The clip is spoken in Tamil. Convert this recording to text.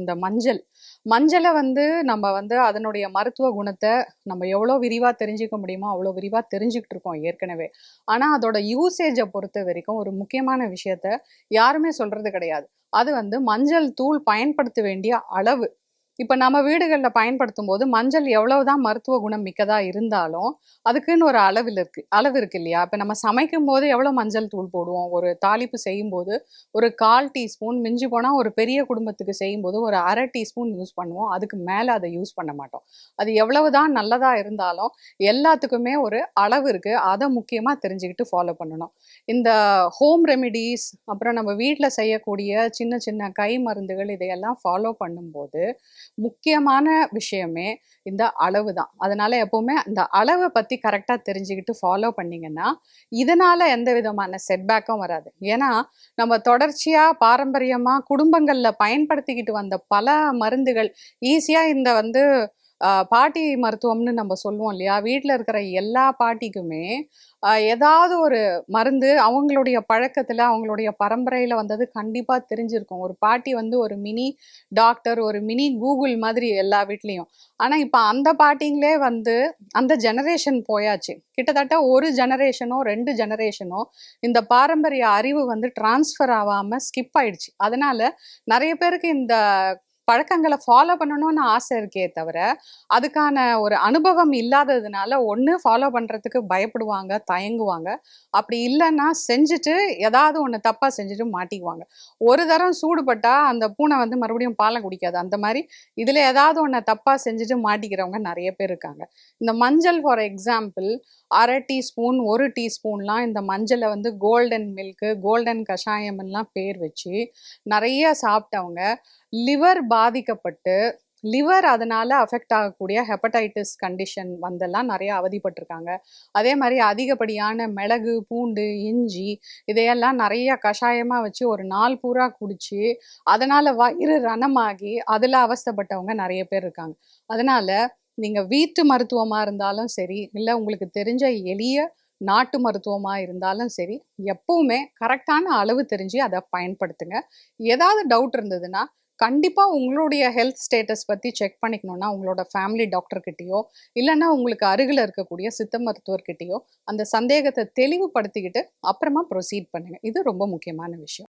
இந்த மஞ்சளை வந்து நம்ம வந்து அதனுடைய மருத்துவ குணத்தை நம்ம எவ்வளோ விரிவாக தெரிஞ்சுக்க முடியுமோ அவ்வளோ விரிவாக தெரிஞ்சுக்கிட்டு இருக்கோம் ஏற்கனவே. ஆனால் அதோட யூசேஜை பொறுத்த வரைக்கும் ஒரு முக்கியமான விஷயத்த யாருமே சொல்றது கிடையாது. அது வந்து மஞ்சள் தூள் பயன்படுத்த வேண்டிய அளவு. இப்போ நம்ம வீடுகளில் பயன்படுத்தும் போது மஞ்சள் எவ்வளவுதான் மருத்துவ குணம் மிக்கதா இருந்தாலும் அதுக்குன்னு ஒரு அளவு இருக்கு இல்லையா? இப்போ நம்ம சமைக்கும் போது எவ்வளோ மஞ்சள் தூள் போடுவோம்? ஒரு தாளிப்பு செய்யும் போது ஒரு 1/4 டீஸ்பூன், மிஞ்சி போனால் ஒரு பெரிய குடும்பத்துக்கு செய்யும்போது ஒரு 1/2 டீஸ்பூன் யூஸ் பண்ணுவோம். அதுக்கு மேலே அதை யூஸ் பண்ண மாட்டோம். அது எவ்வளவுதான் நல்லதா இருந்தாலும் எல்லாத்துக்குமே ஒரு அளவு இருக்கு. அதை முக்கியமாக தெரிஞ்சுக்கிட்டு ஃபாலோ பண்ணணும். இந்த ஹோம் ரெமிடிஸ், அப்புறம் நம்ம வீட்டில் செய்யக்கூடிய சின்ன சின்ன கை மருந்துகள் இதையெல்லாம் ஃபாலோ பண்ணும்போது முக்கியமான விஷயமே இந்த அளவு தான். அதனால எப்பவுமே இந்த அளவை பத்தி கரெக்டா தெரிஞ்சுக்கிட்டு ஃபாலோ பண்ணீங்கன்னா இதனால எந்த விதமான செட்பேக்கும் வராது. ஏன்னா நம்ம தொடர்ச்சியா பாரம்பரியமா குடும்பங்கள்ல பயன்படுத்திக்கிட்டு வந்த பல மருந்துகள் ஈஸியா இந்த வந்து பாட்டி மருத்துவம்னு நம்ம சொல்லுவோம் இல்லையா? வீட்டில் இருக்கிற எல்லா பாட்டிக்குமே ஏதாவது ஒரு மருந்து அவங்களுடைய பழக்கத்தில் அவங்களுடைய பரம்பரையில் வந்தது கண்டிப்பாக தெரிஞ்சிருக்கும். ஒரு பாட்டி வந்து ஒரு மினி டாக்டர், ஒரு மினி கூகுள் மாதிரி எல்லா வீட்லேயும். ஆனால் இப்போ அந்த பாட்டிங்களே வந்து அந்த ஜெனரேஷன் போயாச்சு. கிட்டத்தட்ட ஒரு ஜெனரேஷனோ 2 ஜெனரேஷனோ இந்த பாரம்பரிய அறிவு வந்து டிரான்ஸ்ஃபர் ஆகாமல் ஸ்கிப் ஆயிடுச்சு. அதனால நிறைய பேருக்கு இந்த பழக்கங்களை ஃபாலோ பண்ணணும்னு ஆசை இருக்கே தவிர அதுக்கான ஒரு அனுபவம் இல்லாததுனால ஒன்று ஃபாலோ பண்ணுறதுக்கு பயப்படுவாங்க, தயங்குவாங்க. அப்படி இல்லைன்னா செஞ்சுட்டு ஏதாவது ஒன்று தப்பாக செஞ்சுட்டு மாட்டிக்குவாங்க. ஒரு தரம் சூடுபட்டா அந்த பூனை வந்து மறுபடியும் பாலம் குடிக்காது. அந்த மாதிரி இதில் ஏதாவது ஒன்று தப்பாக செஞ்சுட்டு மாட்டிக்கிறவங்க நிறைய பேர் இருக்காங்க. இந்த மஞ்சள் ஃபார் எக்ஸாம்பிள் 1/2 டீஸ்பூன், 1 டீஸ்பூன்லாம் இந்த மஞ்சளை வந்து கோல்டன் மில்க்கு, கோல்டன் கஷாயம்லாம் பேர் வச்சு நிறைய சாப்பிட்டவங்க லிவர் பாதிக்கப்பட்டு லிவர் அதனால அஃபெக்ட் ஆகக்கூடிய ஹெப்படைட்டிஸ் கண்டிஷன் வந்தெல்லாம் நிறைய அவதிப்பட்டிருக்காங்க. அதே மாதிரி அதிகப்படியான மிளகு, பூண்டு, இஞ்சி இதையெல்லாம் நிறைய கஷாயமாக வச்சு ஒரு நாள் பூரா குடிச்சு அதனால வயிறு ரணமாகி அதில் அவஸ்தைப்பட்டவங்க நிறைய பேர் இருக்காங்க. அதனால நீங்கள் வீட்டு மருத்துவமாக இருந்தாலும் சரி, இல்லை உங்களுக்கு தெரிஞ்ச எளிய நாட்டு மருத்துவமாக இருந்தாலும் சரி, எப்பவுமே கரெக்டான அளவு தெரிஞ்சு அதை பயன்படுத்துங்க. ஏதாவது டவுட் இருந்ததுன்னா கண்டிப்பாக உங்களுடைய ஹெல்த் ஸ்டேட்டஸ் பற்றி செக் பண்ணிக்கணும்னா உங்களோட ஃபேமிலி டாக்டர்கிட்டயோ இல்லைன்னா உங்களுக்கு அருகில் இருக்கக்கூடிய சித்த மருத்துவர்கிட்டயோ அந்த சந்தேகத்தை தெளிவுபடுத்திக்கிட்டு அப்புறமா ப்ரொசீட் பண்ணுங்க. இது ரொம்ப முக்கியமான விஷயம்.